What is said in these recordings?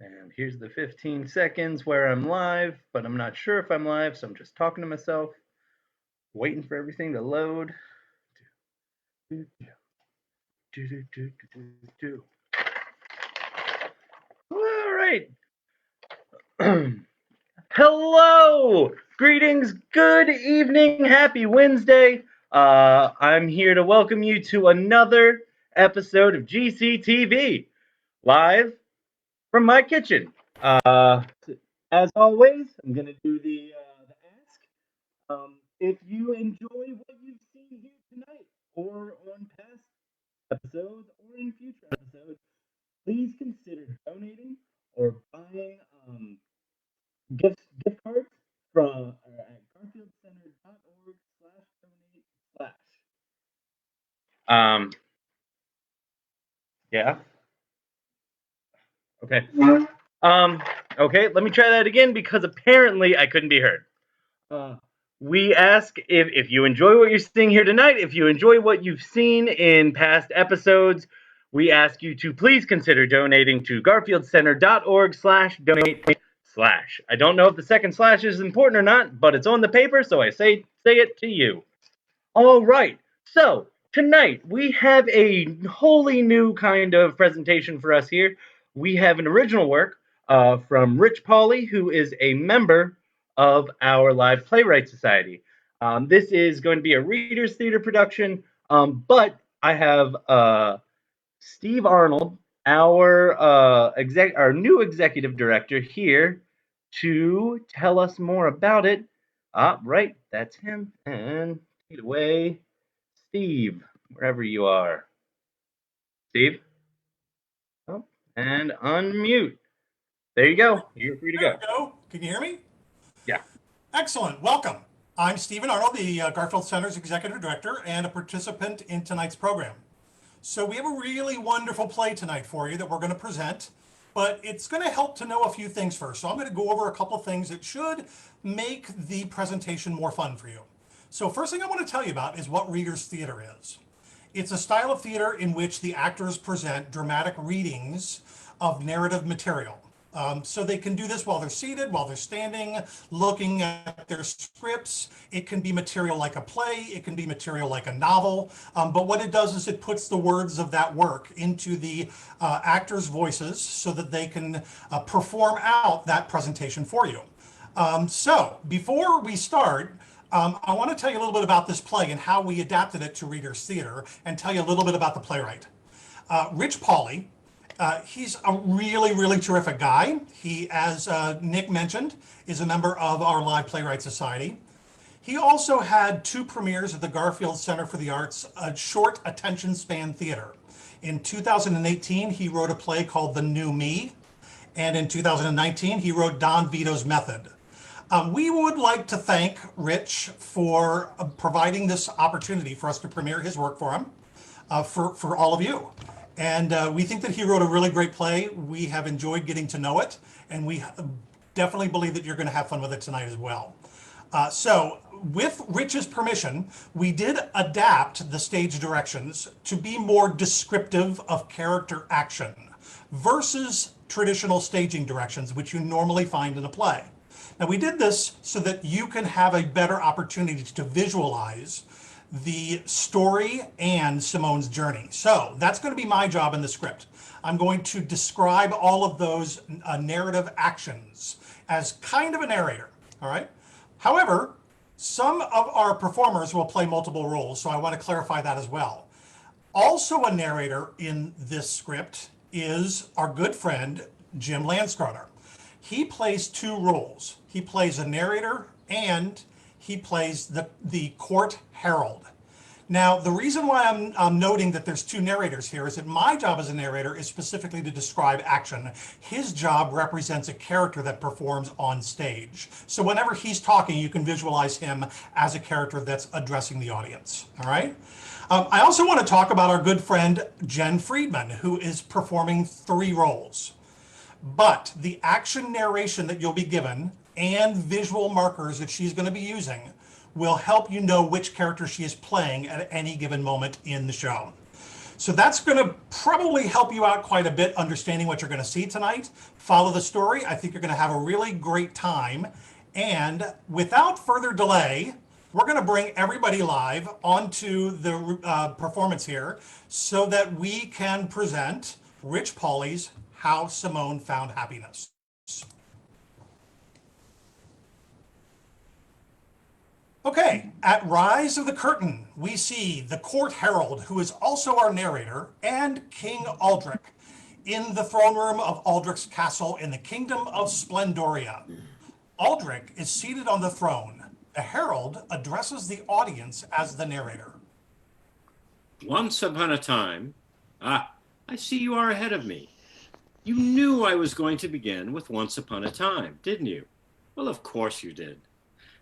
And here's the 15 seconds where I'm live, but I'm not sure if I'm live, so I'm just talking to myself, waiting for everything to load. All right. Hello! Greetings, good evening, happy Wednesday. I'm here to welcome you to another episode of GCTV, live from my kitchen. As always, I'm going to do the ask. If you enjoy what you've seen here tonight, or on past episodes, or in future episodes, please consider donating or buying gift cards from at garfieldcenter.org/donate/. Yeah. Okay. Okay, let me try that again because apparently I couldn't be heard. We ask if you enjoy what you're seeing here tonight, if you enjoy what you've seen in past episodes, we ask you to please consider donating to garfieldcenter.org/donate/. I don't know if the second slash is important or not, but it's on the paper, so I say it to you. All right, so tonight we have a wholly new kind of presentation for us here. We have an original work from Rich Pauli, who is a member of our Live Playwright Society. This is going to be a Reader's Theater production, but I have Steve Arnold, our new executive director, here to tell us more about it. Right, that's him. And take it away, Steve, wherever you are. Steve? Oh, and unmute. There you go. You're free to go. There we go. Can you hear me? Yeah. Excellent. Welcome. I'm Stephen Arnold, the Garfield Center's Executive Director and a participant in tonight's program. So we have a really wonderful play tonight for you that we're going to present, but it's going to help to know a few things first. So I'm going to go over a couple of things that should make the presentation more fun for you. So first thing I want to tell you about is what Reader's Theater is. It's a style of theater in which the actors present dramatic readings of narrative material. So they can do this while they're seated, while they're standing, looking at their scripts. It can be material like a play, it can be material like a novel, but what it does is it puts the words of that work into the actors' voices so that they can perform out that presentation for you. So before we start, I want to tell you a little bit about this play and how we adapted it to Reader's Theater and tell you a little bit about the playwright. Rich Pauli. He's a really, really terrific guy. He, as Nick mentioned, is a member of our Live Playwright Society. He also had 2 premieres at the Garfield Center for the Arts, a short attention span theater. In 2018, he wrote a play called The New Me, and in 2019, he wrote Don Vito's Method. We would like to thank Rich for providing this opportunity for us to premiere his work for him, for all of you. And we think that he wrote a really great play. We have enjoyed getting to know it, and we definitely believe that you're going to have fun with it tonight as well. So with Rich's permission, we did adapt the stage directions to be more descriptive of character action versus traditional staging directions, which you normally find in a play. Now, we did this so that you can have a better opportunity to visualize the story and Simone's journey. So that's going to be my job in the script. I'm going to describe all of those narrative actions as kind of a narrator, all right? However, some of our performers will play multiple roles, so I want to clarify that as well. Also a narrator in this script is our good friend, Jim Landscroner. He plays 2 roles. He plays a narrator and he plays the court herald. Now, the reason why I'm noting that there's 2 narrators here is that my job as a narrator is specifically to describe action. His job represents a character that performs on stage. So whenever he's talking, you can visualize him as a character that's addressing the audience, all right? I also want to talk about our good friend, Jen Friedman, who is performing 3 roles. But the action narration that you'll be given and visual markers that she's going to be using will help you know which character she is playing at any given moment in the show. So that's going to probably help you out quite a bit understanding what you're going to see tonight. Follow the story. I think you're going to have a really great time. And without further delay, we're going to bring everybody live onto the performance here so that we can present Rich Pauli's How Simone Found Happiness. Okay, at Rise of the Curtain, we see the court herald, who is also our narrator, and King Aldrich in the throne room of Aldrich's castle in the kingdom of Splendoria. Aldrich is seated on the throne. The herald addresses the audience as the narrator. Once upon a time, I see you are ahead of me. You knew I was going to begin with once upon a time, didn't you? Well, of course you did.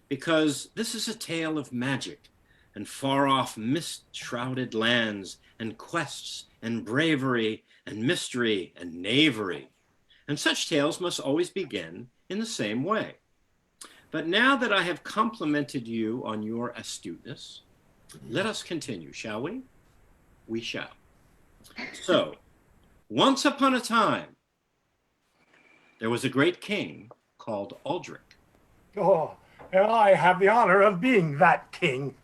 Because this is a tale of magic and far-off mist-shrouded lands and quests and bravery and mystery and knavery. And such tales must always begin in the same way. But now that I have complimented you on your astuteness, let us continue, shall we? We shall. So, once upon a time, there was a great king called Aldrich. Oh, and I have the honor of being that king.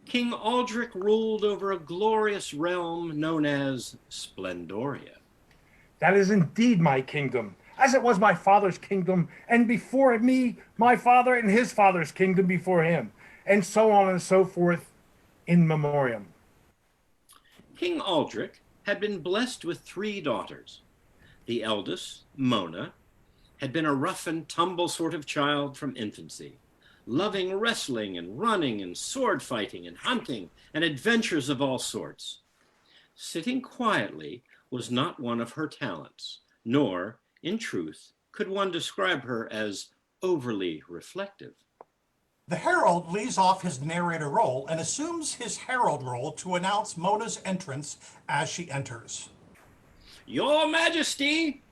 King Aldrich ruled over a glorious realm known as Splendoria. That is indeed my kingdom, as it was my father's kingdom, and before me, my father and his father's kingdom before him, and so on and so forth in memoriam. King Aldrich had been blessed with 3 daughters. The eldest, Mona, had been a rough and tumble sort of child from infancy, loving wrestling and running and sword fighting and hunting and adventures of all sorts. Sitting quietly was not one of her talents, nor, in truth, could one describe her as overly reflective. The herald leaves off his narrator role and assumes his herald role to announce Mona's entrance as she enters. Your Majesty,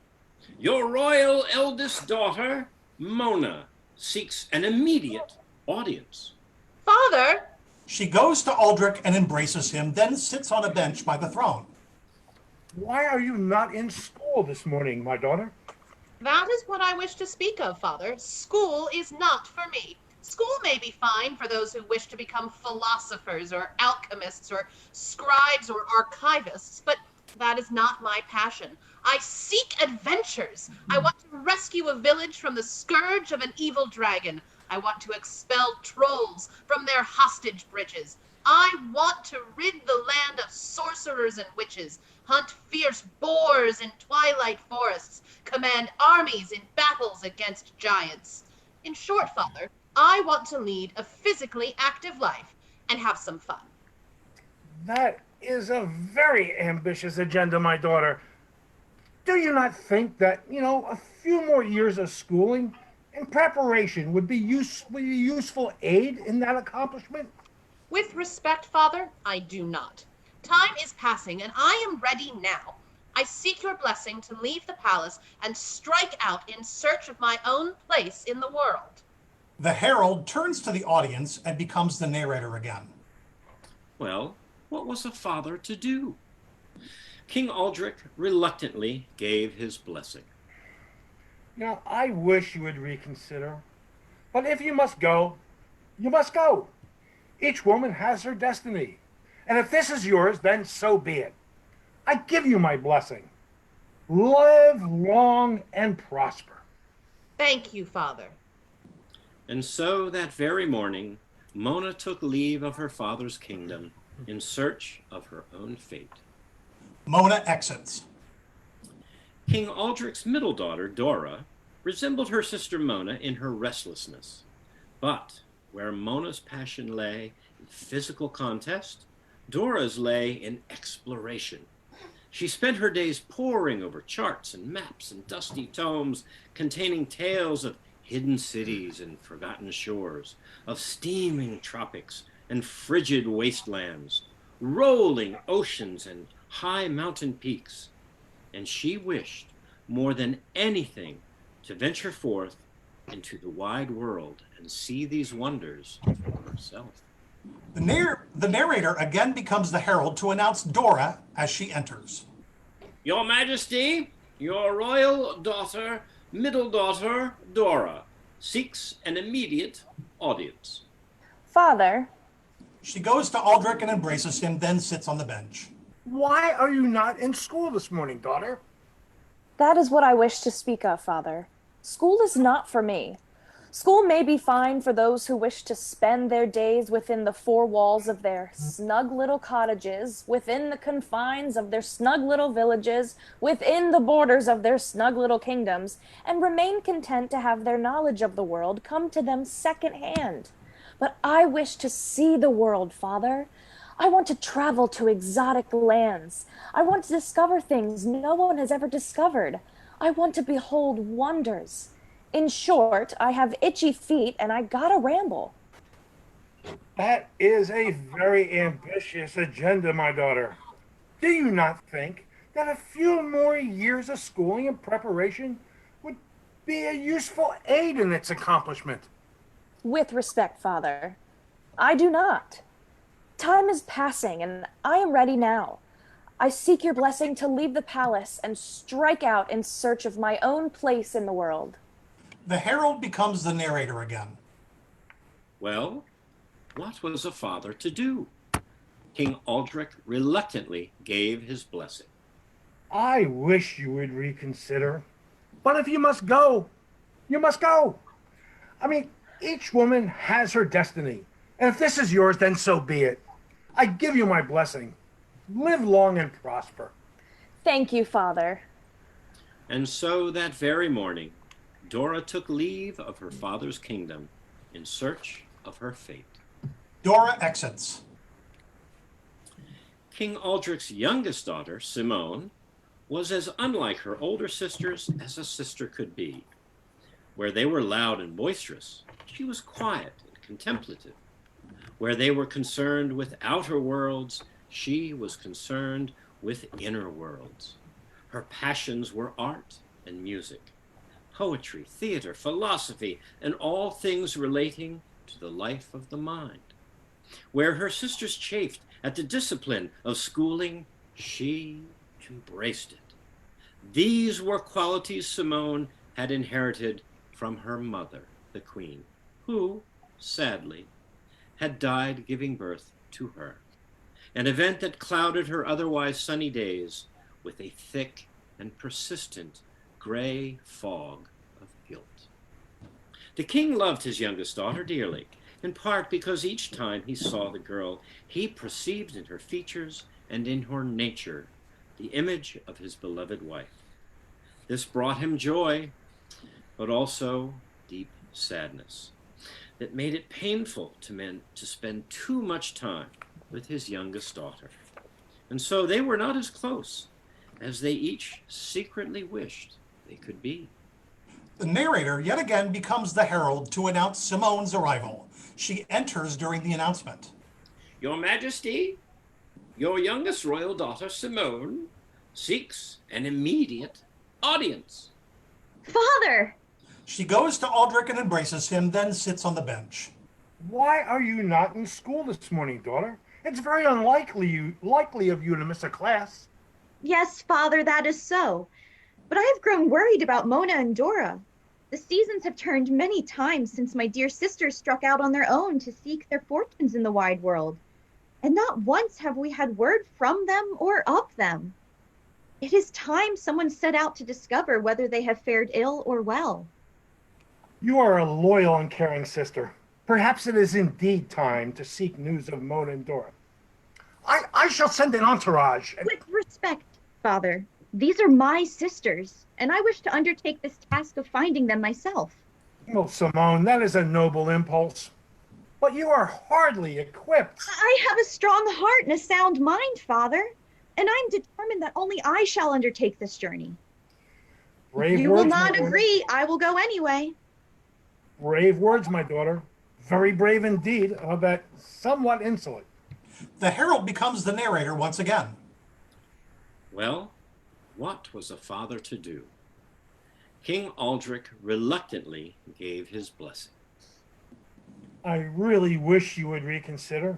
your royal eldest daughter, Mona, seeks an immediate audience. Father! She goes to Aldrich and embraces him, then sits on a bench by the throne. Why are you not in school this morning, my daughter? That is what I wish to speak of, Father. School is not for me. School may be fine for those who wish to become philosophers or alchemists or scribes or archivists, but that is not my passion. I seek adventures. I want to rescue a village from the scourge of an evil dragon. I want to expel trolls from their hostage bridges. I want to rid the land of sorcerers and witches, hunt fierce boars in twilight forests, command armies in battles against giants. In short, Father, I want to lead a physically active life and have some fun. That is a very ambitious agenda, my daughter. Do you not think that, a few more years of schooling and preparation would be useful aid in that accomplishment? With respect, Father, I do not. Time is passing, and I am ready now. I seek your blessing to leave the palace and strike out in search of my own place in the world. The herald turns to the audience and becomes the narrator again. Well, what was a father to do? King Aldrich reluctantly gave his blessing. I wish you would reconsider. But if you must go, you must go. Each woman has her destiny. And if this is yours, then so be it. I give you my blessing. Live long and prosper. Thank you, Father. And so that very morning, Mona took leave of her father's kingdom in search of her own fate. Mona exits. King Aldrich's middle daughter, Dora, resembled her sister Mona in her restlessness. But where Mona's passion lay in physical contest, Dora's lay in exploration. She spent her days poring over charts and maps and dusty tomes containing tales of hidden cities and forgotten shores, of steaming tropics and frigid wastelands, rolling oceans and high mountain peaks. And she wished more than anything to venture forth into the wide world and see these wonders for herself. The The narrator again becomes the herald to announce Dora as she enters. Your Majesty, your royal daughter, middle daughter, Dora, seeks an immediate audience. Father, She goes to Aldrich and embraces him, then sits on the bench. Why are you not in school this morning, daughter? that is what I wish to speak of, Father. School is not for me. School may be fine for those who wish to spend their days within the four walls of their snug little cottages, within the confines of their snug little villages, within the borders of their snug little kingdoms, and remain content to have their knowledge of the world come to them second-hand. But I wish to see the world, Father. I want to travel to exotic lands. I want to discover things no one has ever discovered. I want to behold wonders. In short, I have itchy feet and I gotta ramble. That is a very ambitious agenda, my daughter. Do you not think that a few more years of schooling and preparation would be a useful aid in its accomplishment? With respect, Father, I do not. Time is passing and I am ready now. I seek your blessing to leave the palace and strike out in search of my own place in the world. The herald becomes the narrator again. Well, what was a father to do? King Aldrich reluctantly gave his blessing. I wish you would reconsider. But if you must go, you must go. I mean, each woman has her destiny. And if this is yours, then so be it. I give you my blessing. Live long and prosper. Thank you, Father. And so that very morning, Dora took leave of her father's kingdom in search of her fate. Dora exits. King Aldrich's youngest daughter, Simone, was as unlike her older sisters as a sister could be. Where they were loud and boisterous, she was quiet and contemplative. Where they were concerned with outer worlds, she was concerned with inner worlds. Her passions were art and music, poetry, theater, philosophy, and all things relating to the life of the mind. Where her sisters chafed at the discipline of schooling, she embraced it. These were qualities Simone had inherited from her mother, the queen, who, sadly, had died giving birth to her, an event that clouded her otherwise sunny days with a thick and persistent gray fog of guilt. The king loved his youngest daughter dearly, in part because each time he saw the girl, he perceived in her features and in her nature the image of his beloved wife. This brought him joy, but also deep sadness that made it painful to men to spend too much time with his youngest daughter. And so they were not as close as they each secretly wished they could be. The narrator yet again becomes the herald to announce Simone's arrival. She enters during the announcement. Your Majesty, your youngest royal daughter, Simone, seeks an immediate audience. Father! She goes to Aldrich and embraces him, then sits on the bench. Why are you not in school this morning, daughter? It's very likely of you to miss a class. Yes, Father, that is so. But I have grown worried about Mona and Dora. The seasons have turned many times since my dear sisters struck out on their own to seek their fortunes in the wide world. And not once have we had word from them or of them. It is time someone set out to discover whether they have fared ill or well. You are a loyal and caring sister. Perhaps it is indeed time to seek news of Mona and Dora. I shall send an entourage. With respect, Father, these are my sisters, and I wish to undertake this task of finding them myself. Oh, Simone, that is a noble impulse. But you are hardly equipped. I have a strong heart and a sound mind, Father, and I'm determined that only I shall undertake this journey. Brave You words, will my not daughter. agree. I will go anyway. Brave words, my daughter. Very brave indeed, but somewhat insolent. The herald becomes the narrator once again. Well, what was a father to do? King Aldrich reluctantly gave his blessing. I really wish you would reconsider.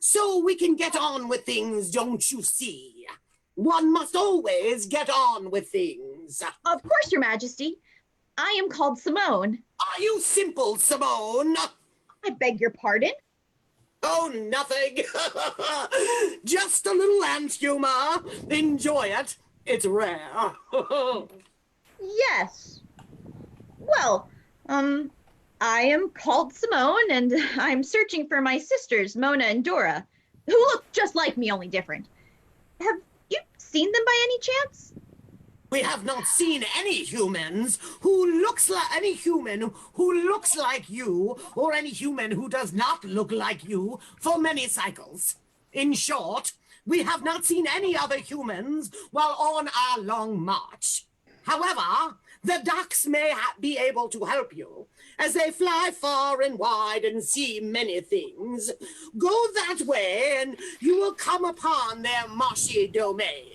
So we can get on with things, don't you see? One must always get on with things. Of course, Your Majesty. I am called Simone. Are you simple, Simone? I beg your pardon? Oh, nothing. Just a little ant humor. Enjoy it. It's rare. Yes. Well, I am called Simone, and I'm searching for my sisters, Mona and Dora, who look just like me, only different. Have you seen them by any chance? We have not seen any humans who looks like any human who looks like you, or any human who does not look like you, for many cycles. In short, we have not seen any other humans while on our long march. However, the ducks may be able to help you, as they fly far and wide and see many things. Go that way, and you will come upon their marshy domain.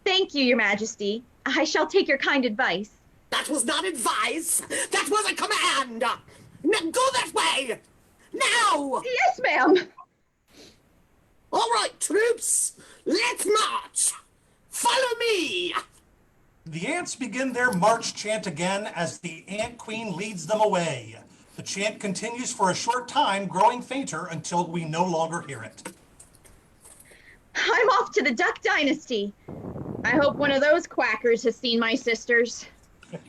Thank you, Your Majesty. I shall take your kind advice. That was not advice. That was a command. Now go that way. Now. Yes, ma'am. All right, troops. Let's march. Follow me. The ants begin their march chant again as the Ant Queen leads them away. The chant continues for a short time, growing fainter until we no longer hear it. I'm off to the Duck Dynasty. I hope one of those quackers has seen my sisters.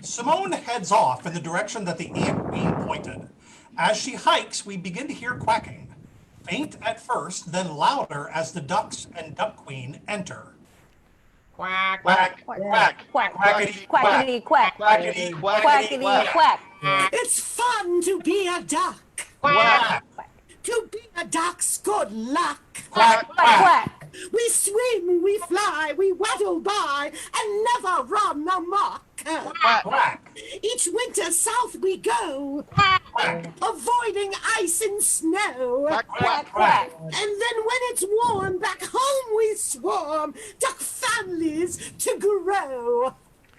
Simone heads off in the direction that the Ant Queen pointed. As she hikes, we begin to hear quacking. Faint at first, then louder as the ducks and Duck Queen enter. Quack, quack, quack, Quack, Quackity, quackity, quack, Quackity, quackity, quack. It's fun to be a duck. Quack, To be a duck's good luck. quack, Quack, quack. We swim, we fly, we waddle by, and never run amok. quack, Each winter south we go, avoiding ice and snow. quack, quack, Quack. And then when it's warm, back home we swarm, duck families to grow.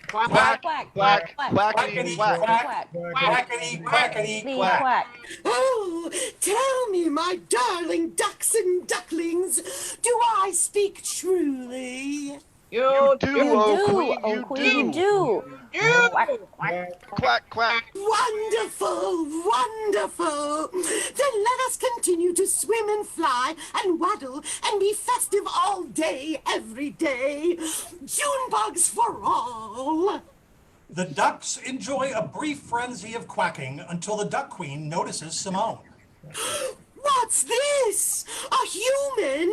quack, Quack, quack, quackity, quackity, quack. quack, quackity, quackity, quack. Quack. Oh, tell me, my darling ducks and ducklings, do I speak truly? You do, You do, oh oh queen, queen, you do. Quack, quack. Quack, quack. Wonderful, wonderful. Then let us continue to swim and fly and waddle and be festive all day, every day. June bugs for all. The ducks enjoy a brief frenzy of quacking until the Duck Queen notices Simone. What's this? A human?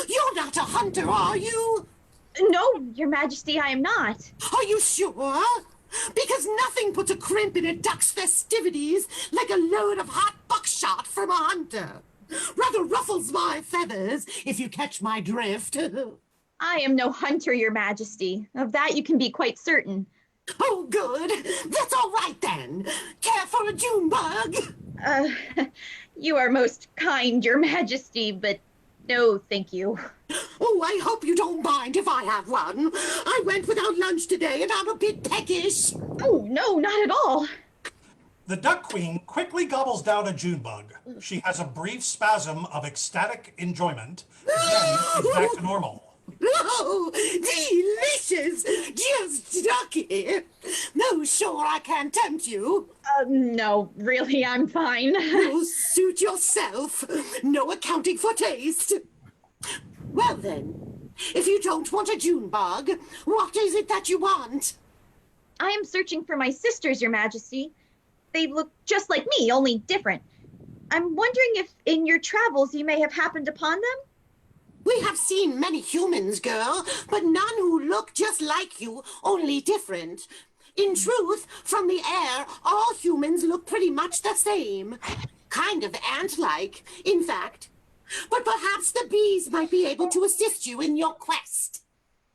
You're not a hunter, are you? No, Your Majesty, I am not. Are you sure? Because nothing puts a crimp in a duck's festivities like a load of hot buckshot from a hunter. Rather ruffles my feathers, if you catch my drift. I am no hunter, Your Majesty. Of that you can be quite certain. Oh, good. That's all right then. Care for a June bug? You are most kind, Your Majesty, but no, thank you. Oh, I hope you don't mind if I have one. I went without lunch today and I'm a bit peckish. Oh, no, not at all. The Duck Queen quickly gobbles down a June bug. She has a brief spasm of ecstatic enjoyment, then is back to normal. Oh, delicious! Just ducky. No, sure I can't tempt you. No, really, I'm fine. Oh, suit yourself. No accounting for taste. Well then, if you don't want a June bug, what is it that you want? I am searching for my sisters, Your Majesty. They look just like me, only different. I'm wondering if in your travels you may have happened upon them? We have seen many humans, girl, but none who look just like you, only different. In truth, from the air, all humans look pretty much the same. Kind of ant-like, in fact. But perhaps the bees might be able to assist you in your quest.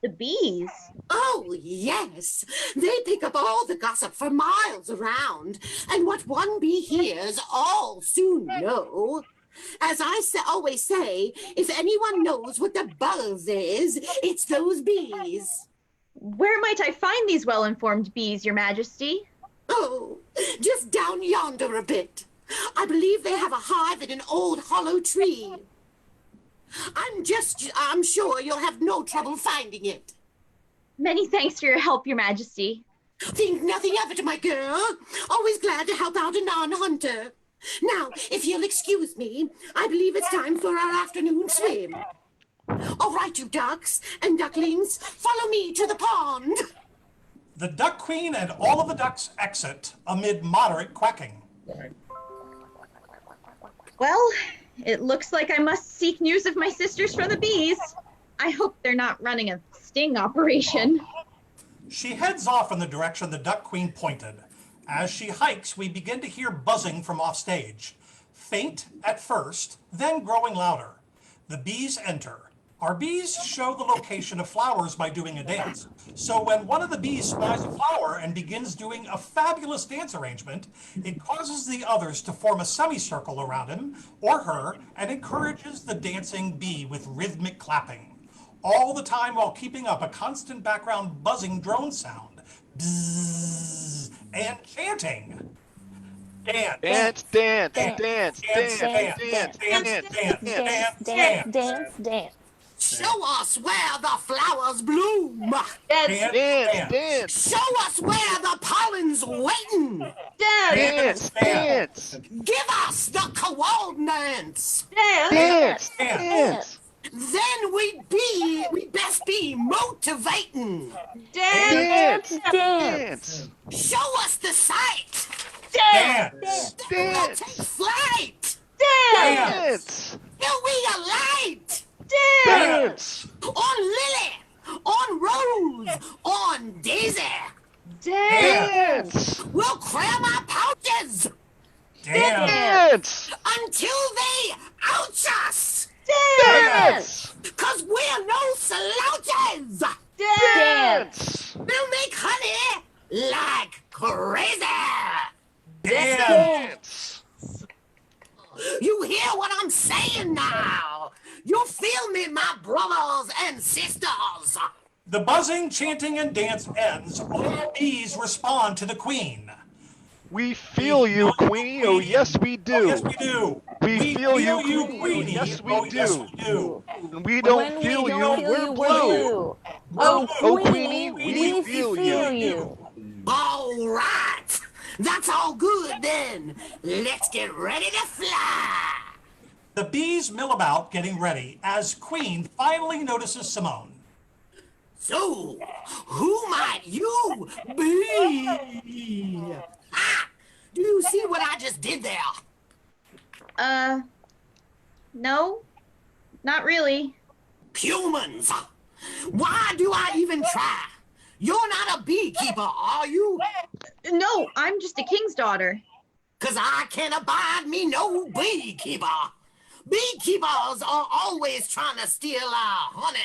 The bees? Oh, yes. They pick up all the gossip for miles around. And what one bee hears, all soon know. As I always say, if anyone knows what the buzz is, it's those bees. Where might I find these well-informed bees, Your Majesty? Oh, just down yonder a bit. I believe they have a hive in an old hollow tree. I'm sure you'll have no trouble finding it. Many thanks for your help, Your Majesty. Think nothing of it, my girl. Always glad to help out a non-hunter. Now, if you'll excuse me, I believe it's time for our afternoon swim. All right, you ducks and ducklings, follow me to the pond. The Duck Queen and all of the ducks exit amid moderate quacking. Well, it looks like I must seek news of my sisters from the bees. I hope they're not running a sting operation. She heads off in the direction the Duck Queen pointed. As she hikes, we begin to hear buzzing from offstage. Faint at first, then growing louder. The bees enter. Our bees show the location of flowers by doing a dance. So when one of the bees spies a flower and begins doing a fabulous dance arrangement, it causes the others to form a semicircle around him or her and encourages the dancing bee with rhythmic clapping. All the time while keeping up a constant background buzzing drone sound. Bzzz, and chanting. Dance. Dance, dance, dance, dance, Dance, dance, dance, dance, dance, Dance, dance, dance. Show us where the flowers bloom. Dance. dance, dance, Show us where the pollen's waiting. Dance. dance, dance, Give us the coordinates. Dance. dance, dance, Then we best be motivating. Dance. dance, Dance. dance, Show us the sight. Dance. Then we'll Dance. take flight. dance, Till we alight. dance, On Lily, on Rose, on Daisy. dance, We'll cram our pouches Dance. dance, until they ouch us. dance, 'Cause we're no slouches. dance, We'll make honey like crazy. Dance. You hear what I'm saying now? You feel me, my brothers and sisters? The buzzing, chanting, and dance ends. All bees respond to the queen. we feel you, Queenie. Oh, yes, we Oh, do. yes, we do. We feel you, Queenie. Queenie. Yes, we Oh, yes, do. we do. When we don't When feel we you, don't feel we're you, blue. Oh, Oh, Queenie, Queenie, we feel you. All right. That's all good then. Let's get ready to fly. The bees mill about getting ready as Queen finally notices Simone. So, who might you be? Ah, do you see what I just did there? No, not really. Humans, why do I even try? You're not a beekeeper, are you? No, I'm just a king's daughter. 'Cause I can't abide me no beekeeper. Beekeepers are always trying to steal our honey.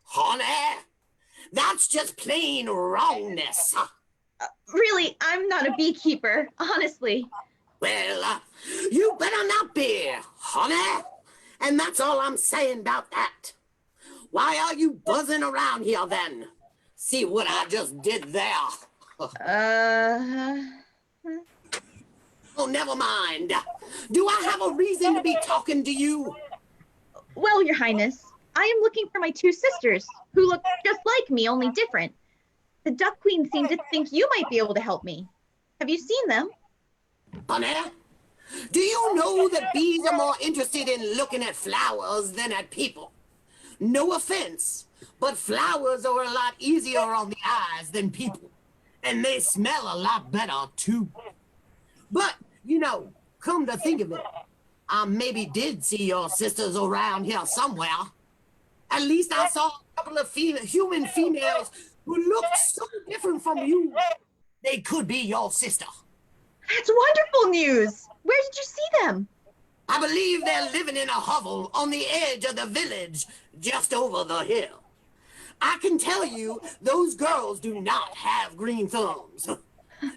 Honey? That's just plain wrongness. Really, I'm not a beekeeper, honestly. Well, you better not be, honey. And that's all I'm saying about that. Why are you buzzing around here then? See what I just did there? Oh, never mind. Do I have a reason to be talking to you? Well, Your Highness, I am looking for my two sisters, who look just like me, only different. The Duck Queen seemed to think you might be able to help me. Have you seen them? Honey, do you know that bees are more interested in looking at flowers than at people? No offense, but flowers are a lot easier on the eyes than people. And they smell a lot better, too. But, you know, come to think of it, I maybe did see your sisters around here somewhere. At least I saw a couple of human females who looked so different from you. They could be your sister. That's wonderful news! Where did you see them? I believe they're living in a hovel on the edge of the village, just over the hill. I can tell you, those girls do not have green thumbs.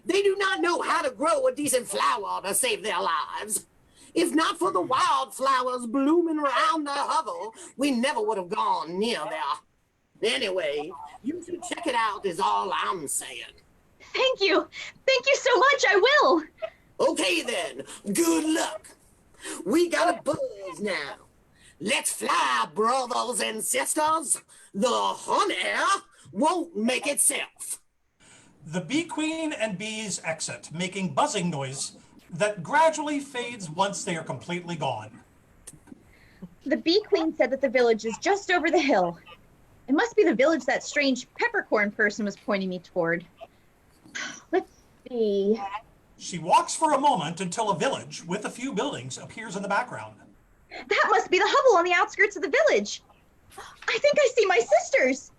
They do not know how to grow a decent flower to save their lives. If not for the wildflowers blooming around the hovel, we never would have gone near there. Anyway, you should check it out is all I'm saying. Thank you. Thank you so much, I will. Okay then, good luck. We got a buzz now. Let's fly, brothers and sisters. The honey won't make itself. The bee queen and bees exit, making buzzing noise that gradually fades once they are completely gone. The bee queen said that the village is just over the hill. It must be the village that strange peppercorn person was pointing me toward. Let's see. She walks for a moment until a village with a few buildings appears in the background. That must be the hovel on the outskirts of the village. I think I see my sisters.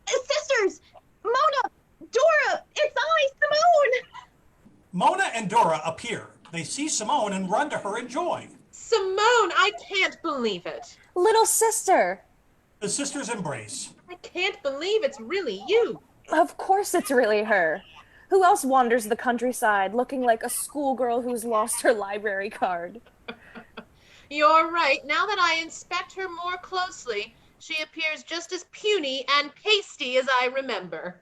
Sisters! Mona! Dora! It's I, Simone! Mona and Dora appear. They see Simone and run to her in joy. Simone, I can't believe it. Little sister! The sisters embrace. I can't believe it's really you. Of course it's really her. Who else wanders the countryside looking like a schoolgirl who's lost her library card? You're right. Now that I inspect her more closely, she appears just as puny and pasty as I remember.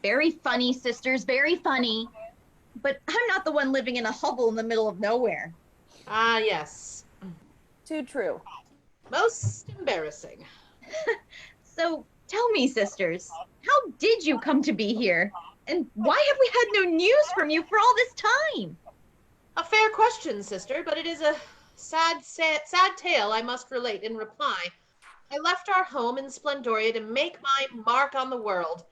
Very funny, sisters, very funny. But I'm not the one living in a hovel in the middle of nowhere. Ah, yes. Too true. Most embarrassing. So, tell me, sisters, how did you come to be here? And why have we had no news from you for all this time? A fair question, sister, but it is a sad tale I must relate in reply. I left our home in Splendoria to make my mark on the world.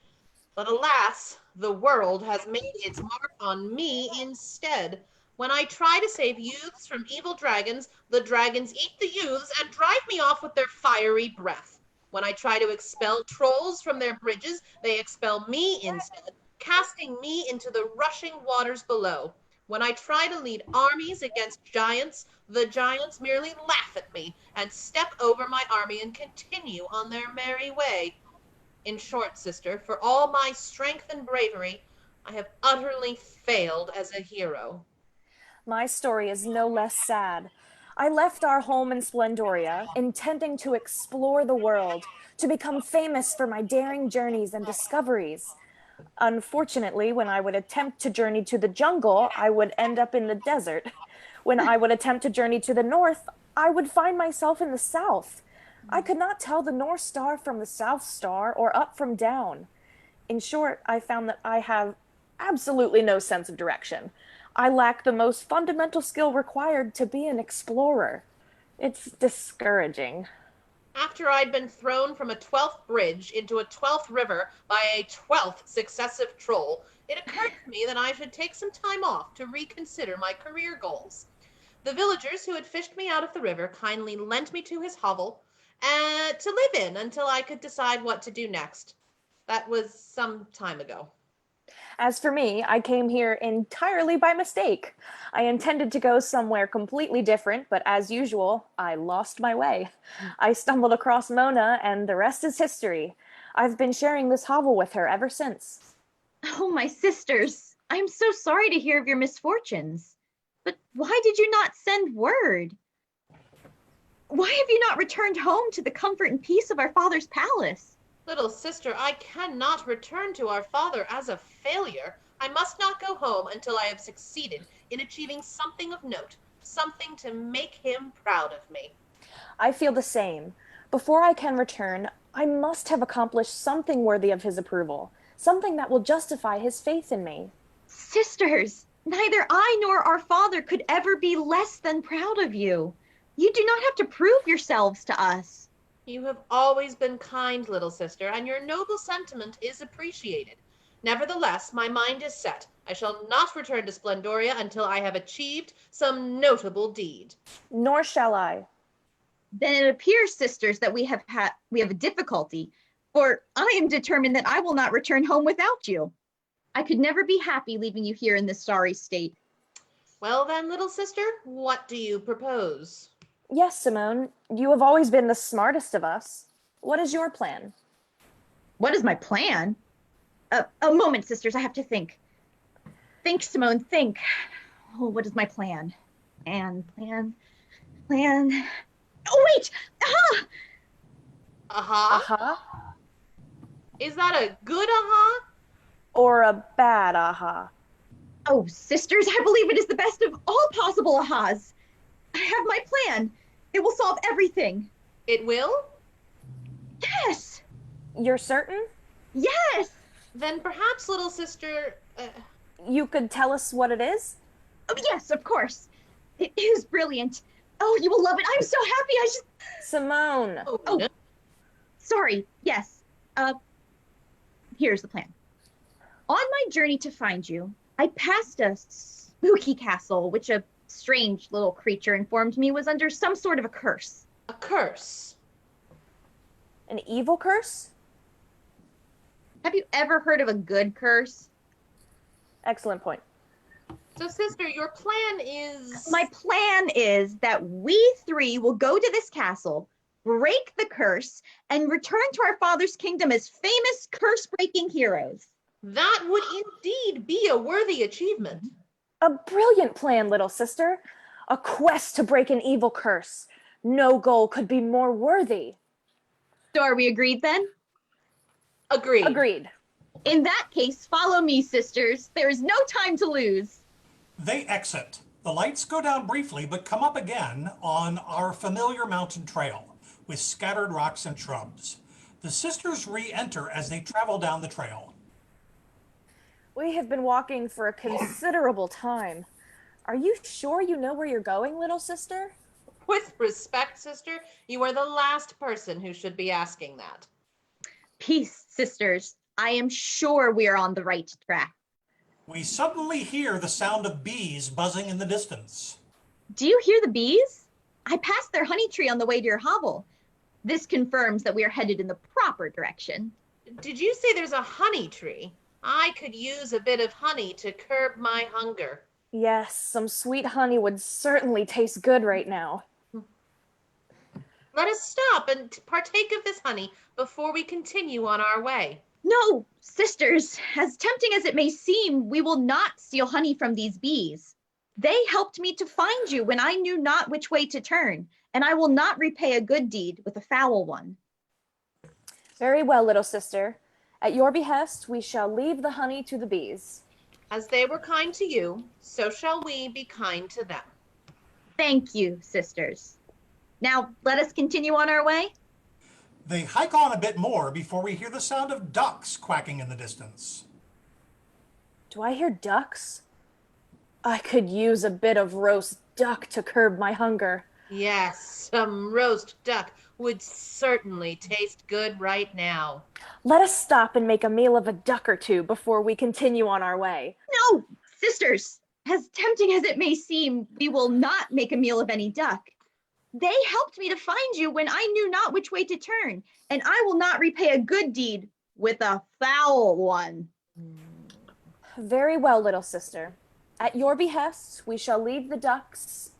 But alas, the world has made its mark on me instead. When I try to save youths from evil dragons, the dragons eat the youths and drive me off with their fiery breath. When I try to expel trolls from their bridges, they expel me instead, casting me into the rushing waters below. When I try to lead armies against giants, the giants merely laugh at me and step over my army and continue on their merry way. In short, sister, for all my strength and bravery, I have utterly failed as a hero. My story is no less sad. I left our home in Splendoria, intending to explore the world, to become famous for my daring journeys and discoveries. Unfortunately, when I would attempt to journey to the jungle, I would end up in the desert. When I would attempt to journey to the north, I would find myself in the south. I could not tell the North Star from the South Star or up from down. In short, I found that I have absolutely no sense of direction. I lack the most fundamental skill required to be an explorer. It's discouraging. After I'd been thrown from a 12th bridge into a 12th river by a 12th successive troll, it occurred to me that I should take some time off to reconsider my career goals. The villagers who had fished me out of the river kindly lent me to his hovel to live in until I could decide what to do next. That was some time ago. As for me, I came here entirely by mistake. I intended to go somewhere completely different, but as usual, I lost my way. I stumbled across Mona, and the rest is history. I've been sharing this hovel with her ever since. Oh, my sisters, I'm so sorry to hear of your misfortunes. But why did you not send word? Why have you not returned home to the comfort and peace of our father's palace? Little sister, I cannot return to our father as a failure. I must not go home until I have succeeded in achieving something of note, something to make him proud of me. I feel the same. Before I can return, I must have accomplished something worthy of his approval, something that will justify his faith in me. Sisters, neither I nor our father could ever be less than proud of you. You do not have to prove yourselves to us. You have always been kind, little sister, and your noble sentiment is appreciated. Nevertheless, my mind is set. I shall not return to Splendoria until I have achieved some notable deed. Nor shall I. Then it appears, sisters, that we have a difficulty, for I am determined that I will not return home without you. I could never be happy leaving you here in this sorry state. Well then, little sister, what do you propose? Yes, Simone, you have always been the smartest of us. What is your plan? What is my plan? A moment, sisters, I have to think. Think, Simone, think. Oh, what is my plan? Plan. Oh, wait! Aha! Aha? Aha? Is that a good aha? Or a bad aha? Oh, sisters, I believe it is the best of all possible ahas. I have my plan. It will solve everything. It will? Yes! You're certain? Yes! Then perhaps, little sister, You could tell us what it is? Oh, yes, of course. It is brilliant. Oh, you will love it. I'm so happy. Simone. Oh, sorry. Yes. Here's the plan. On my journey to find you, I passed a spooky castle, which a strange little creature informed me was under some sort of a curse. A curse? An evil curse? Have you ever heard of a good curse? Excellent point. So, sister, your plan is... My plan is that we three will go to this castle, break the curse, and return to our father's kingdom as famous curse-breaking heroes. That would indeed be a worthy achievement. A brilliant plan, little sister. A quest to break an evil curse. No goal could be more worthy. So are we agreed then? Agreed. Agreed. In that case, follow me, sisters. There is no time to lose. They exit. The lights go down briefly, but come up again on our familiar mountain trail with scattered rocks and shrubs. The sisters re-enter as they travel down the trail. We have been walking for a considerable time. Are you sure you know where you're going, little sister? With respect, sister, you are the last person who should be asking that. Peace, sisters. I am sure we are on the right track. We suddenly hear the sound of bees buzzing in the distance. Do you hear the bees? I passed their honey tree on the way to your hovel. This confirms that we are headed in the proper direction. Did you say there's a honey tree? I could use a bit of honey to curb my hunger. Yes, some sweet honey would certainly taste good right now. Let us stop and partake of this honey before we continue on our way. No, sisters, as tempting as it may seem, we will not steal honey from these bees. They helped me to find you when I knew not which way to turn, and I will not repay a good deed with a foul one. Very well, little sister. At your behest, we shall leave the honey to the bees. As they were kind to you, so shall we be kind to them. Thank you, sisters. Now, let us continue on our way. They hike on a bit more before we hear the sound of ducks quacking in the distance. Do I hear ducks? I could use a bit of roast duck to curb my hunger. Yes, some roast duck would certainly taste good right now. Let us stop and make a meal of a duck or two before we continue on our way. No, sisters, as tempting as it may seem, we will not make a meal of any duck. They helped me to find you when I knew not which way to turn, and I will not repay a good deed with a foul one. Very well, little sister. At your behest, we shall leave the ducks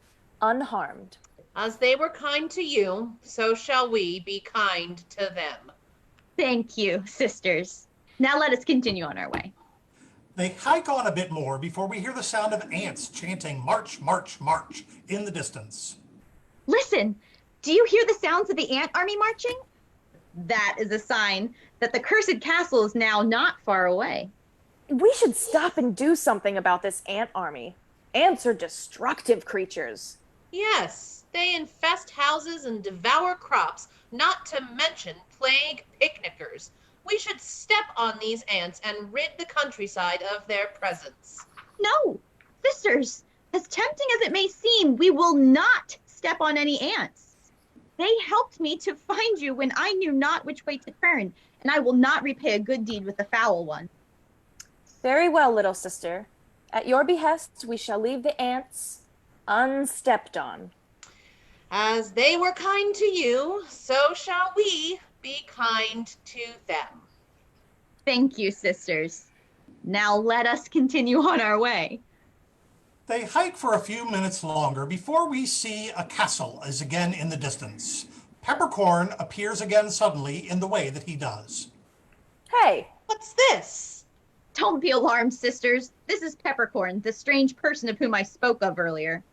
unharmed. As they were kind to you, so shall we be kind to them. Thank you, sisters. Now let us continue on our way. They hike on a bit more before we hear the sound of ants chanting "March, march, march" in the distance. Listen, do you hear the sounds of the ant army marching? That is a sign that the cursed castle is now not far away. We should stop and do something about this ant army. Ants are destructive creatures. Yes, they infest houses and devour crops, not to mention plague picnickers. We should step on these ants and rid the countryside of their presence. No, sisters, as tempting as it may seem, we will not step on any ants. They helped me to find you when I knew not which way to turn, and I will not repay a good deed with a foul one. Very well, little sister. At your behest, we shall leave the ants unstepped on. As they were kind to you, so shall we be kind to them. Thank you, sisters. Now let us continue on our way. They hike for a few minutes longer before we see a castle is again in the distance. Peppercorn appears again suddenly in the way that he does. Hey! What's this? Don't be alarmed, sisters. This is Peppercorn, the strange person of whom I spoke of earlier.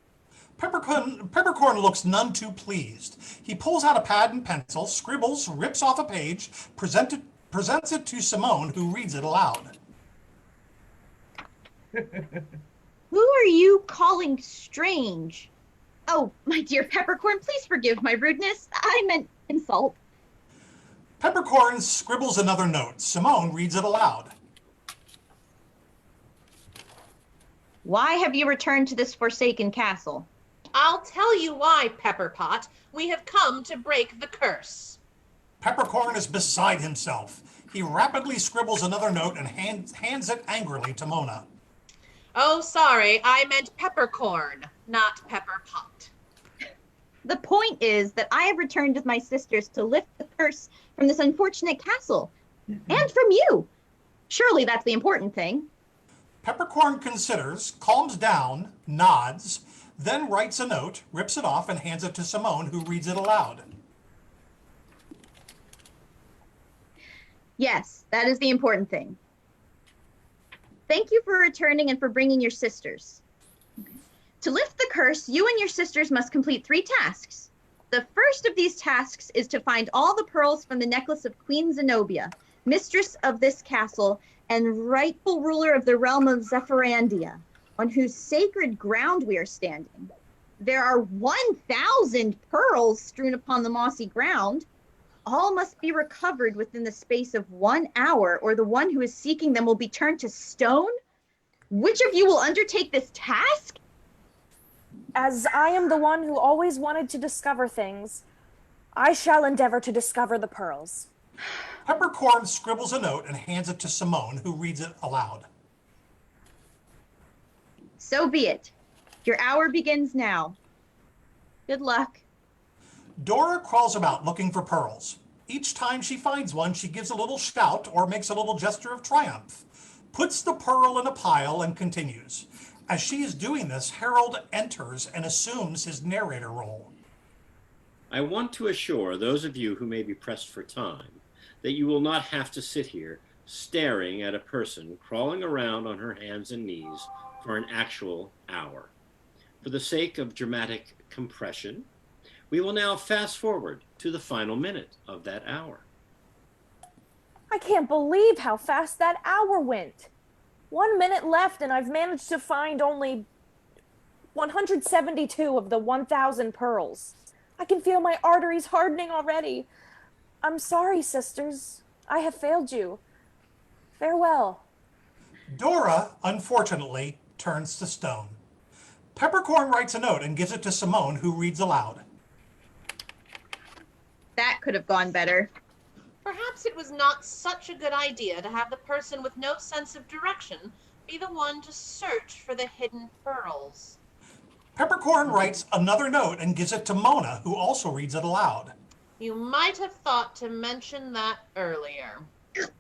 Peppercorn looks none too pleased. He pulls out a pad and pencil, scribbles, rips off a page, presents it to Simone, who reads it aloud. Who are you calling strange? Oh, my dear Peppercorn, please forgive my rudeness. I meant insult. Peppercorn scribbles another note. Simone reads it aloud. Why have you returned to this forsaken castle? I'll tell you why, Pepperpot. We have come to break the curse. Peppercorn is beside himself. He rapidly scribbles another note and hands it angrily to Mona. Oh, sorry, I meant Peppercorn, not Pepperpot. The point is that I have returned with my sisters to lift the curse from this unfortunate castle. And from you. Surely that's the important thing. Peppercorn considers, calms down, nods, then writes a note, rips it off, and hands it to Simone, who reads it aloud. Yes, that is the important thing. Thank you for returning and for bringing your sisters. To lift the curse, you and your sisters must complete 3 tasks. The first of these tasks is to find all the pearls from the necklace of Queen Zenobia, mistress of this castle and rightful ruler of the realm of Zephyrandia, on whose sacred ground we are standing. There are 1,000 pearls strewn upon the mossy ground. All must be recovered within the space of 1 hour, or the one who is seeking them will be turned to stone. Which of you will undertake this task? As I am the one who always wanted to discover things, I shall endeavor to discover the pearls. Peppercorn scribbles a note and hands it to Simone, who reads it aloud. So be it. Your hour begins now. Good luck. Dora crawls about looking for pearls. Each time she finds one, she gives a little shout or makes a little gesture of triumph, puts the pearl in a pile, and continues. As she is doing this, Harold enters and assumes his narrator role. I want to assure those of you who may be pressed for time that you will not have to sit here staring at a person crawling around on her hands and knees for an actual hour. For the sake of dramatic compression, we will now fast forward to the final minute of that hour. I can't believe how fast that hour went. 1 minute left and I've managed to find only 172 of the 1,000 pearls. I can feel my arteries hardening already. I'm sorry, sisters. I have failed you. Farewell. Dora, unfortunately, turns to stone. Peppercorn writes a note and gives it to Simone, who reads aloud. That could have gone better. Perhaps it was not such a good idea to have the person with no sense of direction be the one to search for the hidden pearls. Peppercorn writes another note and gives it to Mona, who also reads it aloud. You might have thought to mention that earlier.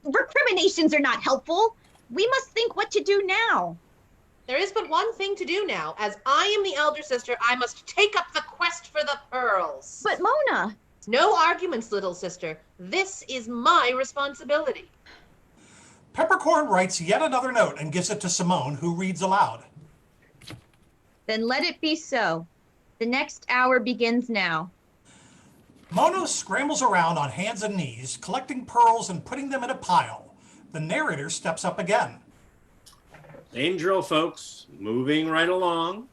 Recriminations are not helpful. We must think what to do now. There is but one thing to do now. As I am the elder sister, I must take up the quest for the pearls. But Mona... No arguments, little sister. This is my responsibility. Peppercorn writes yet another note and gives it to Simone, who reads aloud. Then let it be so. The next hour begins now. Mona scrambles around on hands and knees, collecting pearls and putting them in a pile. The narrator steps up again. Same drill, folks. Moving right along.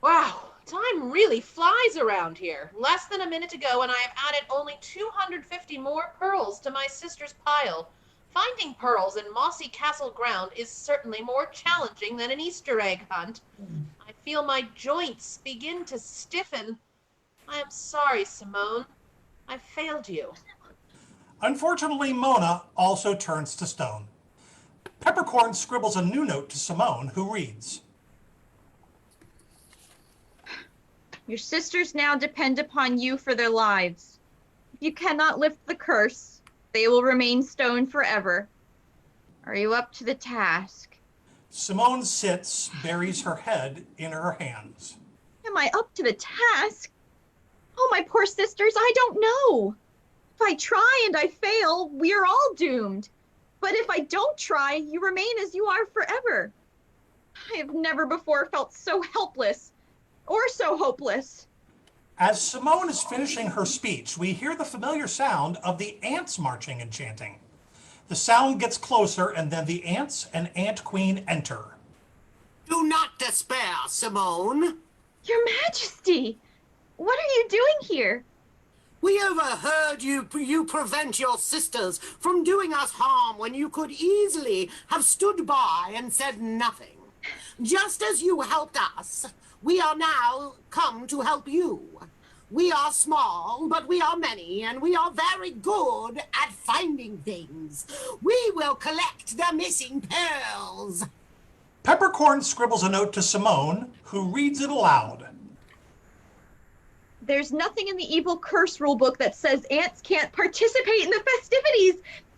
Wow, time really flies around here. Less than a minute ago and I have added only 250 more pearls to my sister's pile. Finding pearls in mossy castle ground is certainly more challenging than an Easter egg hunt. I feel my joints begin to stiffen. I am sorry, Simone. I failed you. Unfortunately, Mona also turns to stone. Peppercorn scribbles a new note to Simone, who reads. Your sisters now depend upon you for their lives. If you cannot lift the curse, they will remain stone forever. Are you up to the task? Simone sits, buries her head in her hands. Am I up to the task? Oh, my poor sisters, I don't know. If I try and I fail, we are all doomed. But if I don't try, you remain as you are forever. I have never before felt so helpless or so hopeless. As Simone is finishing her speech, we hear the familiar sound of the ants marching and chanting. The sound gets closer, and then the ants and Ant Queen enter. Do not despair, Simone. Your Majesty, what are you doing here? We overheard you prevent your sisters from doing us harm when you could easily have stood by and said nothing. Just as you helped us, we are now come to help you. We are small, but we are many, and we are very good at finding things. We will collect the missing pearls. Peppercorn scribbles a note to Simone, who reads it aloud. There's nothing in the evil curse rulebook that says ants can't participate in the festivities,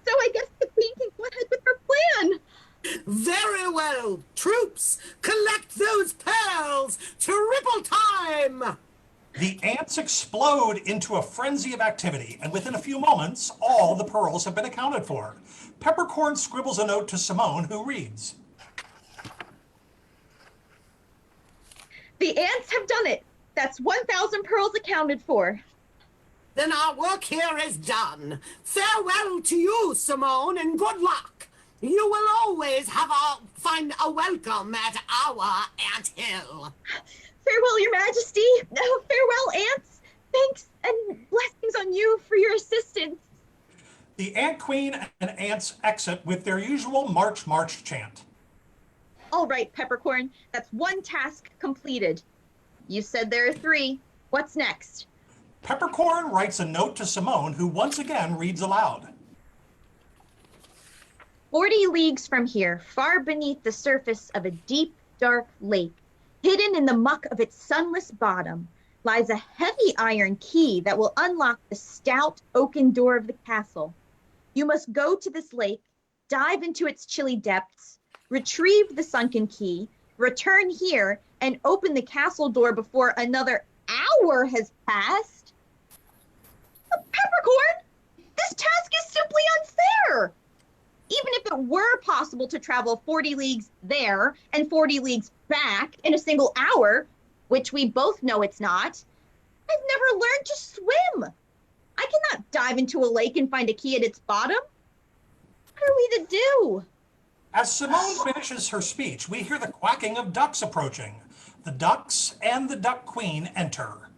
so I guess the queen can go ahead with her plan. Very well, troops, collect those pearls. Triple time. The ants explode into a frenzy of activity, and within a few moments, all the pearls have been accounted for. Peppercorn scribbles a note to Simone, who reads. The ants have done it. That's 1,000 pearls accounted for. Then our work here is done. Farewell to you, Simone, and good luck. You will always find a welcome at our ant hill. Farewell, Your Majesty. Farewell, ants. Thanks and blessings on you for your assistance. The Ant Queen and ants exit with their usual March, March chant. All right, Peppercorn, that's one task completed. You said there are 3. What's next? Peppercorn writes a note to Simone, who once again reads aloud. 40 leagues from here, far beneath the surface of a deep, dark lake, hidden in the muck of its sunless bottom, lies a heavy iron key that will unlock the stout oaken door of the castle. You must go to this lake, dive into its chilly depths, retrieve the sunken key, return here, and open the castle door before another hour has passed. Peppercorn, this task is simply unfair. Even if it were possible to travel 40 leagues there and 40 leagues back in a single hour, which we both know it's not, I've never learned to swim. I cannot dive into a lake and find a key at its bottom. What are we to do? As Simone finishes her speech, we hear the quacking of ducks approaching. The ducks and the Duck Queen enter.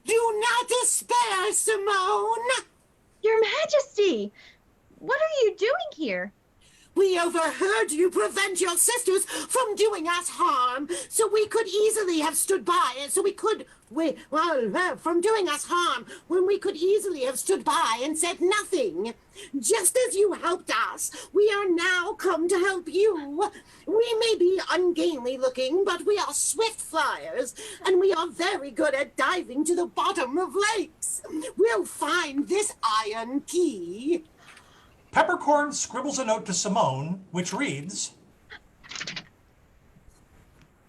Do not despair, Simone. Your Majesty, what are you doing here? We overheard you prevent your sisters from doing us harm, so we could easily have stood by, from doing us harm, when we could easily have stood by and said nothing. Just as you helped us, we are now come to help you. We may be ungainly looking, but we are swift flyers, and we are very good at diving to the bottom of lakes. We'll find this iron key. Peppercorn scribbles a note to Simone, which reads,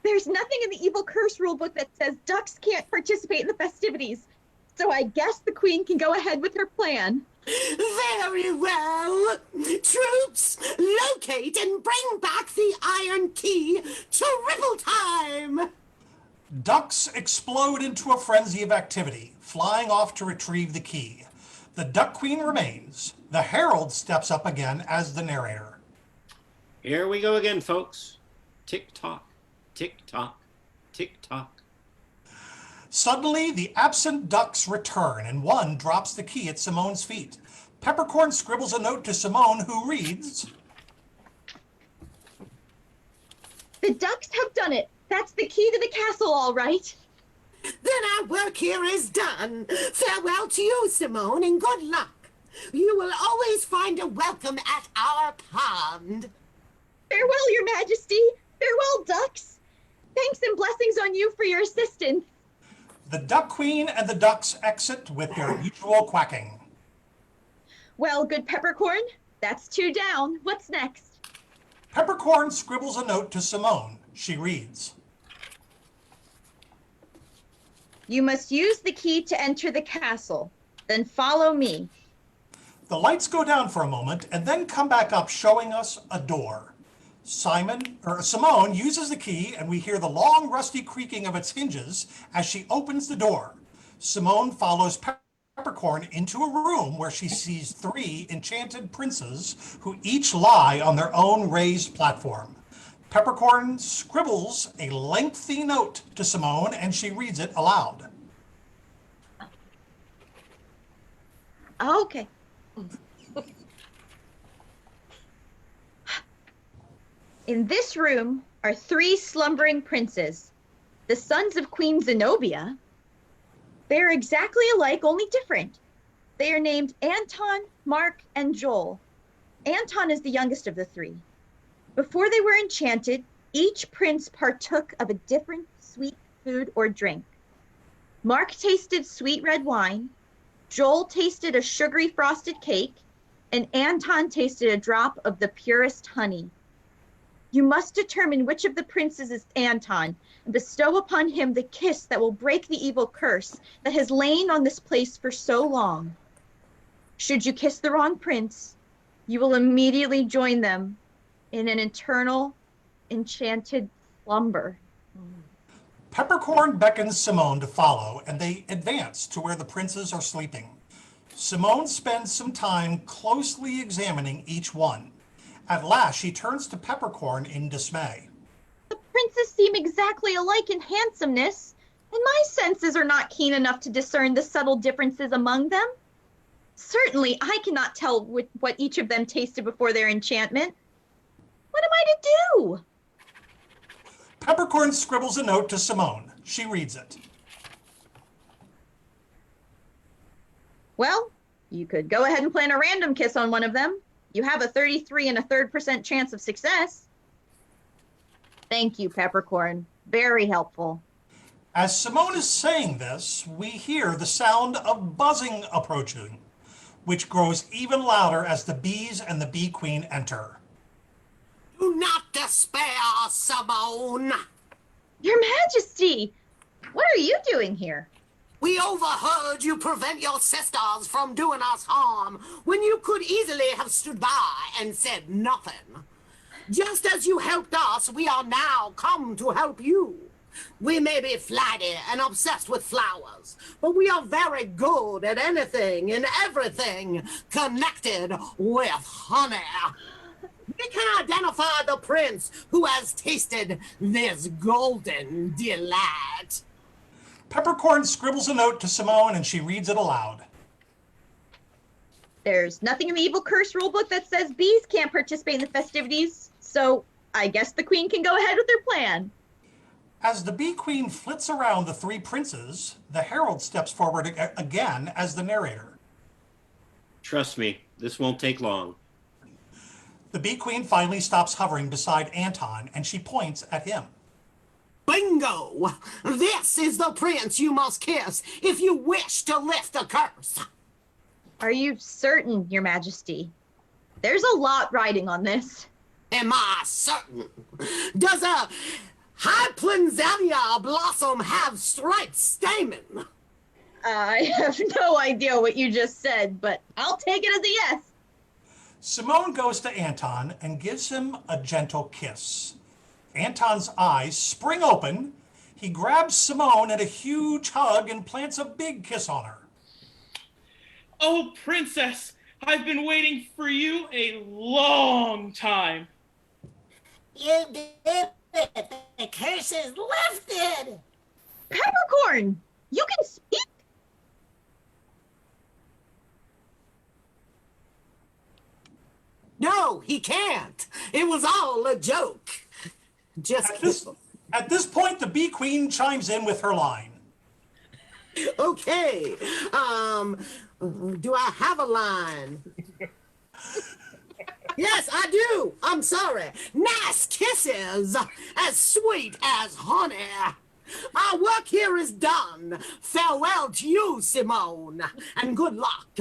There's nothing in the evil curse rulebook that says ducks can't participate in the festivities, so I guess the queen can go ahead with her plan. Very well. Troops, locate and bring back the iron key. Triple time. Ducks explode into a frenzy of activity, flying off to retrieve the key. The Duck Queen remains. The herald steps up again as the narrator. Here we go again, folks. Tick-tock, tick-tock, tick-tock. Suddenly, the absent ducks return, and one drops the key at Simone's feet. Peppercorn scribbles a note to Simone, who reads, The ducks have done it. That's the key to the castle, all right. Then our work here is done. Farewell to you, Simone, and good luck. You will always find a welcome at our pond. Farewell, Your Majesty. Farewell, ducks. Thanks and blessings on you for your assistance. The Duck Queen and the ducks exit with their usual quacking. Well, good Peppercorn, that's 2 down. What's next? Peppercorn scribbles a note to Simone. She reads, You must use the key to enter the castle. Then follow me. The lights go down for a moment and then come back up, showing us a door. Simone uses the key, and we hear the long, rusty creaking of its hinges as she opens the door. Simone follows Peppercorn into a room where she sees 3 enchanted princes who each lie on their own raised platform. Peppercorn scribbles a lengthy note to Simone and she reads it aloud. Okay. In this room are 3 slumbering princes, the sons of Queen Zenobia. They are exactly alike, only different. They are named Anton, Mark, and Joel. Anton is the youngest of the 3. Before they were enchanted, each prince partook of a different sweet food or drink. Mark tasted sweet red wine, Joel tasted a sugary frosted cake, and Anton tasted a drop of the purest honey. You must determine which of the princes is Anton and bestow upon him the kiss that will break the evil curse that has lain on this place for so long. Should you kiss the wrong prince, you will immediately join them in an eternal, enchanted slumber. Peppercorn beckons Simone to follow, and they advance to where the princes are sleeping. Simone spends some time closely examining each one. At last, she turns to Peppercorn in dismay. The princes seem exactly alike in handsomeness, and my senses are not keen enough to discern the subtle differences among them. Certainly, I cannot tell what each of them tasted before their enchantment. What am I to do? Peppercorn scribbles a note to Simone. She reads it. Well, you could go ahead and plan a random kiss on one of them. You have a 33 1/3% chance of success. Thank you, Peppercorn. Very helpful. As Simone is saying this, we hear the sound of buzzing approaching, which grows even louder as the bees and the bee queen enter. Do not despair, Simone. Your Majesty, what are you doing here? We overheard you prevent your sisters from doing us harm when you could easily have stood by and said nothing. Just as you helped us, we are now come to help you. We may be flighty and obsessed with flowers, but we are very good at anything and everything connected with honey. We can identify the prince who has tasted this golden delight. Peppercorn scribbles a note to Simone and she reads it aloud. There's nothing in the evil curse rulebook that says bees can't participate in the festivities, so I guess the queen can go ahead with her plan. As the bee queen flits around the 3 princes, the herald steps forward again as the narrator. Trust me, this won't take long. The bee queen finally stops hovering beside Anton and she points at him. Bingo! This is the prince you must kiss if you wish to lift the curse. Are you certain, Your Majesty? There's a lot riding on this. Am I certain? Does a Hyplanzelia blossom have striped stamen? I have no idea what you just said, but I'll take it as a yes. Simone goes to Anton and gives him a gentle kiss. Anton's eyes spring open. He grabs Simone in a huge hug and plants a big kiss on her. Oh, princess, I've been waiting for you a long time. You did it. The curse is lifted. Peppercorn, you can speak. No, he can't. It was all a joke. Just At this point, the bee queen chimes in with her line. Okay. Do I have a line? Yes, I do. I'm sorry. Nice kisses, as sweet as honey. Our work here is done. Farewell to you, Simone, and good luck.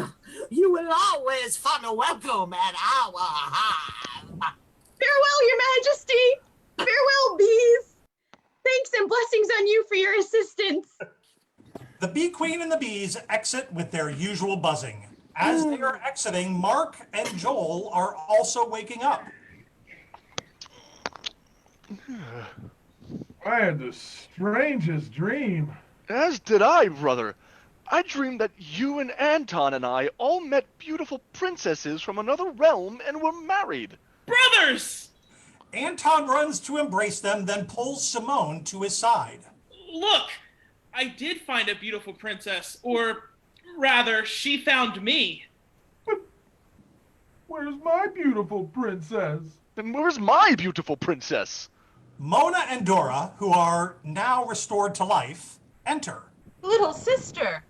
You will always find a welcome at our hive. Farewell, Your Majesty. Farewell, bees. Thanks and blessings on you for your assistance. The bee queen and the bees exit with their usual buzzing. As they are exiting, Mark and Joel are also waking up. I had the strangest dream. As did I, brother. I dreamed that you and Anton and I all met beautiful princesses from another realm and were married. Brothers! Anton runs to embrace them, then pulls Simone to his side. Look, I did find a beautiful princess, or rather, she found me. Where's my beautiful princess? Then where's my beautiful princess? Mona and Dora, who are now restored to life, enter. Little sister,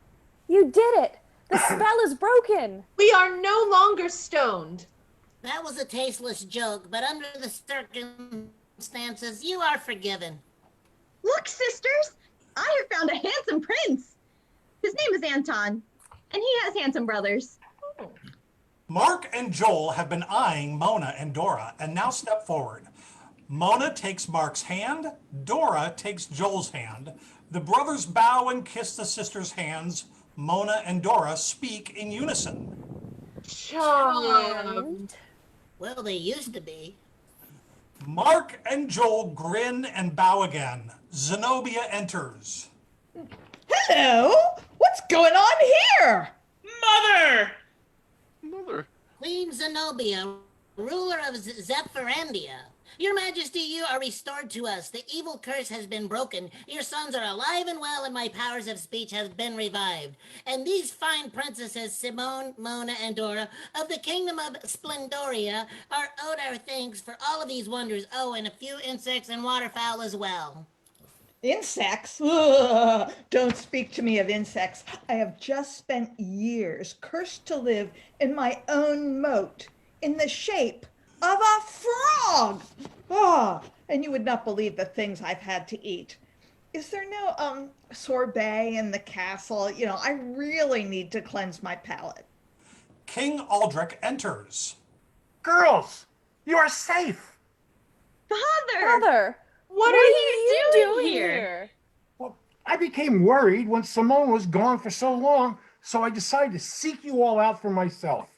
You did it! The spell is broken! we are no longer stoned. That was a tasteless joke, but under the circumstances, you are forgiven. Look, sisters, I have found a handsome prince. His name is Anton, and he has handsome brothers. Mark and Joel have been eyeing Mona and Dora and now step forward. Mona takes Mark's hand, Dora takes Joel's hand. The brothers bow and kiss the sisters' hands. Mona and Dora speak in unison. Charmed. Well, they used to be. Mark and Joel grin and bow again. Zenobia enters. Hello? What's going on here? Mother! Mother. Queen Zenobia, ruler of Zephyrandia. Your Majesty, you are restored to us. The evil curse has been broken. Your sons are alive and well, and my powers of speech have been revived. And these fine princesses, Simone, Mona, and Dora, of the kingdom of Splendoria, are owed our thanks for all of these wonders. Oh, and a few insects and waterfowl as well. Insects? Ugh, don't speak to me of insects. I have just spent years cursed to live in my own moat in the shape of a frog. Oh, and you would not believe the things I've had to eat. Is there no sorbet in the castle? You know, I really need to cleanse my palate. King Aldrich enters. Girls, you are safe. Father! What are you doing here? Well, I became worried when Simone was gone for so long, so I decided to seek you all out for myself.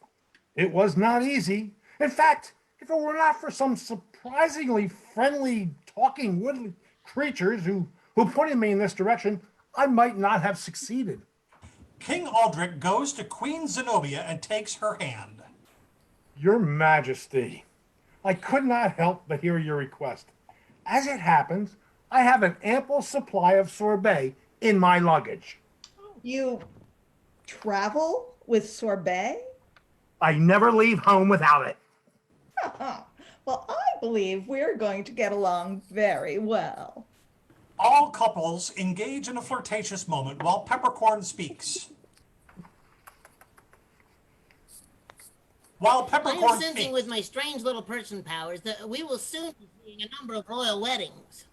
It was not easy. In fact, if it were not for some surprisingly friendly talking wood creatures who pointed me in this direction, I might not have succeeded. King Aldrich goes to Queen Zenobia and takes her hand. Your Majesty, I could not help but hear your request. As it happens, I have an ample supply of sorbet in my luggage. You travel with sorbet? I never leave home without it. Well, I believe we're going to get along very well. All couples engage in a flirtatious moment while Peppercorn speaks. While I Peppercorn am sensing speaks, with my strange little person powers that we will soon be seeing a number of royal weddings.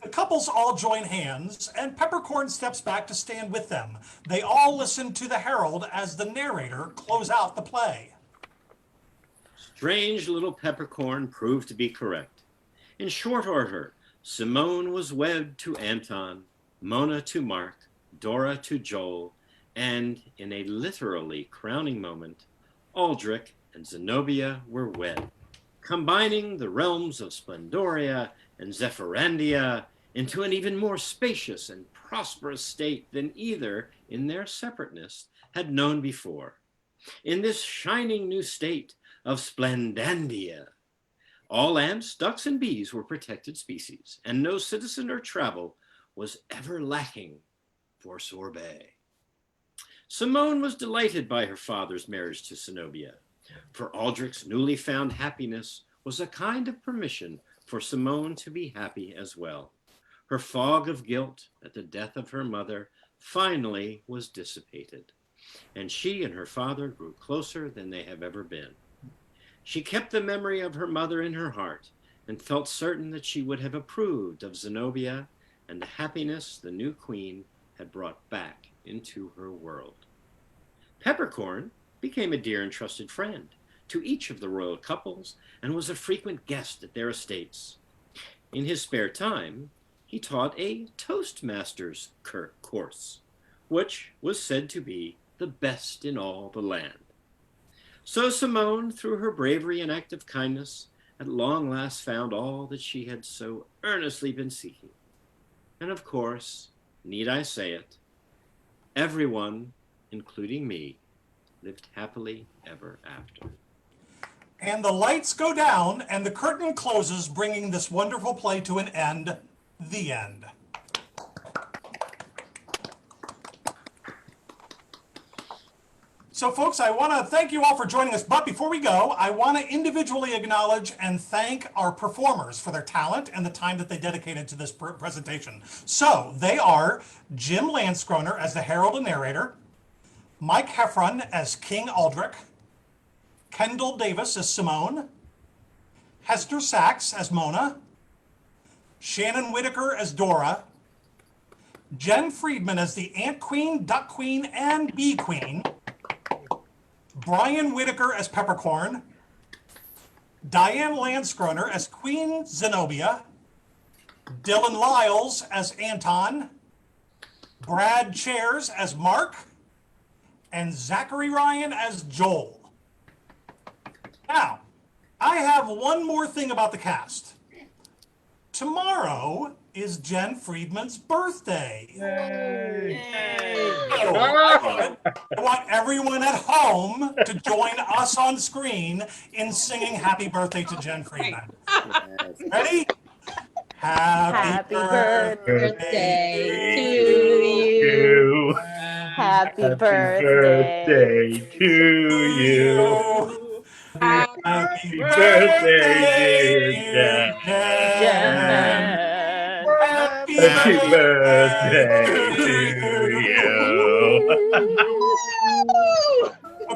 the couples all join hands, and Peppercorn steps back to stand with them. They all listen to the herald as the narrator close out the play. Strange little Peppercorn proved to be correct. In short order, Simone was wed to Anton, Mona to Mark, Dora to Joel, and in a literally crowning moment, Aldrich and Zenobia were wed, combining the realms of Splendoria and Zephyrandia into an even more spacious and prosperous state than either, in their separateness, had known before. In this shining new state of Splendandia, all ants, ducks, and bees were protected species, and no citizen or travel was ever lacking for sorbet. Simone was delighted by her father's marriage to Zenobia, for Aldrich's newly found happiness was a kind of permission for Simone to be happy as well. Her fog of guilt at the death of her mother finally was dissipated, and she and her father grew closer than they have ever been. She kept the memory of her mother in her heart and felt certain that she would have approved of Zenobia and the happiness the new queen had brought back into her world. Peppercorn became a dear and trusted friend to each of the royal couples and was a frequent guest at their estates. In his spare time, he taught a Toastmasters course, which was said to be the best in all the land. So Simone, through her bravery and active kindness, at long last found all that she had so earnestly been seeking. And of course, need I say it, everyone, including me, lived happily ever after. And the lights go down and the curtain closes, bringing this wonderful play to an end. The end. So folks, I want to thank you all for joining us, but before we go, I want to individually acknowledge and thank our performers for their talent and the time that they dedicated to this presentation. So they are Jim Landskroner as the herald and narrator, Mike Heffron as King Aldrich, Kendall Davis as Simone, Hester Sachs as Mona, Shannon Whitaker as Dora, Jen Friedman as the Ant Queen, Duck Queen, and Bee Queen, Brian Whitaker as Peppercorn, Diane Landskroner as Queen Zenobia, Dylan Lyles as Anton, Brad Chairs as Mark, and Zachary Ryan as Joel. Now, I have one more thing about the cast. Tomorrow is Jen Friedman's birthday. Yay. So I want everyone at home to join us on screen in singing happy birthday to Jen Friedman. Ready? Happy birthday to you. Happy birthday to you. Happy birthday, dear Jen. Happy birthday to you.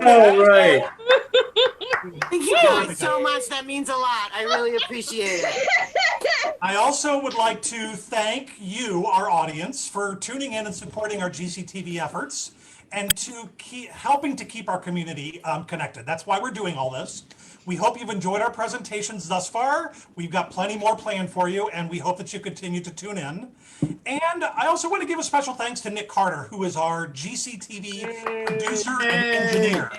All right. Thank you guys so much. That means a lot. I really appreciate it. I also would like to thank you, our audience, for tuning in and supporting our GCTV efforts and to helping to keep our community connected. That's why we're doing all this. We hope you've enjoyed our presentations thus far. We've got plenty more planned for you, and we hope that you continue to tune in. And I also want to give a special thanks to Nick Carter, who is our GCTV producer and engineer.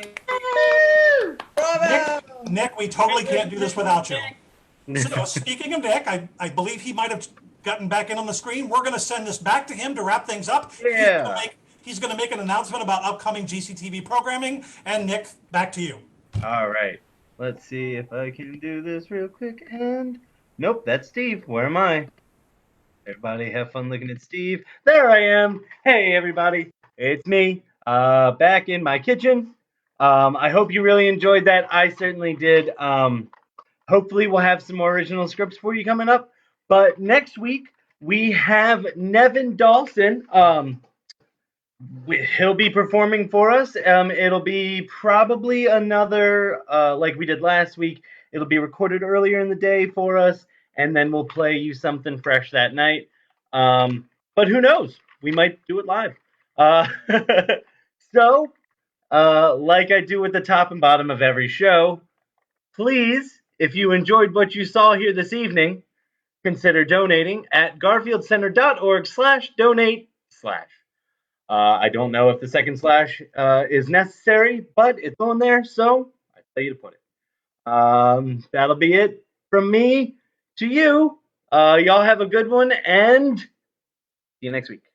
Nick, we totally can't do this without you. So speaking of Nick, I believe he might have gotten back in on the screen. We're going to send this back to him to wrap things up. Yeah. He's going to make an announcement about upcoming GCTV programming. And Nick, back to you. All right. Let's see if I can do this real quick. And nope, that's Steve. Where am I? Everybody have fun looking at Steve. There I am. Hey, everybody. It's me, back in my kitchen. I hope you really enjoyed that. I certainly did. Hopefully we'll have some more original scripts for you coming up. But next week, we have Nevin Dawson. He'll be performing for us. It'll be probably another, like we did last week. It'll be recorded earlier in the day for us, and then we'll play you something fresh that night. But who knows? We might do it live. So, like I do at the top and bottom of every show, please, if you enjoyed what you saw here this evening, consider donating at garfieldcenter.org/donate/. I don't know if the second slash is necessary, but it's on there, so I tell you to put it. That'll be it from me to you. Y'all have a good one, and see you next week.